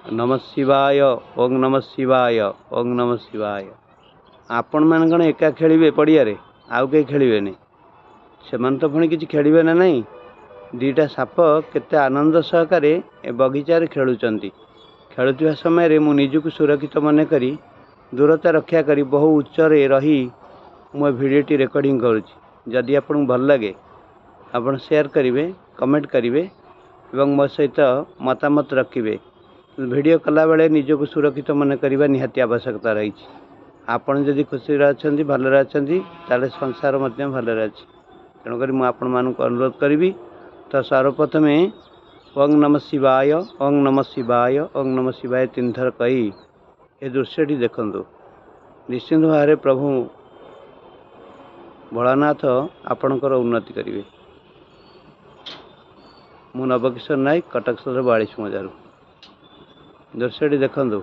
नमः शिवाय ओं नमः शिवाय ओं नमः शिवाय। आपण मैंने कौन एका खेलिए पड़िया आउ कहीं खेलेनि से तो पुणी किसी खेलिए ना नहीं। दीटा साप केते आनंद सहकार ए बगीचार खेलुंट खेलुवा समय मु निजक सुरक्षित मन करी दूरता रक्षा करी बहु उच्चरे रही मो भिडियोटी रेकर्डिंग करुँची। जदि आपको भल लगे आप शेयर करेंगे कमेंट करेंगे एवं मो सहित मतामत रखिए। वीडियो कला बेले निजक सुरक्षित मन करने निहाती आवश्यकता रही। आपड़ जदि खुशी अच्छा भलरे अच्छा संसार भलरे अच्छी। तेणुक मुझे अनुरोध करी तो सर्वप्रथम ओं नमः शिवाय ओं नमः शिवाय ओं नमः शिवाय 3 थर कही ए दृश्यटी देखु। निश्चिंत भाव प्रभु भोलानाथ आपणकर उन्नति करेंगे। मु नवकिशोर नायक कटक सदर 42 मजार दृश्यटी देखु।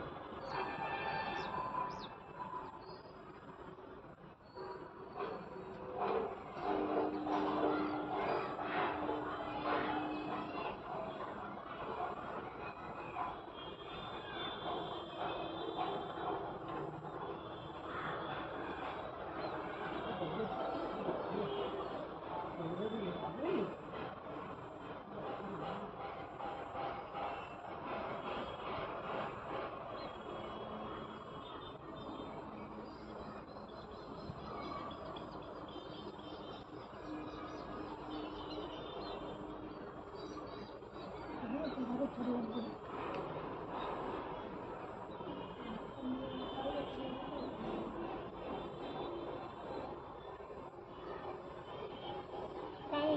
काय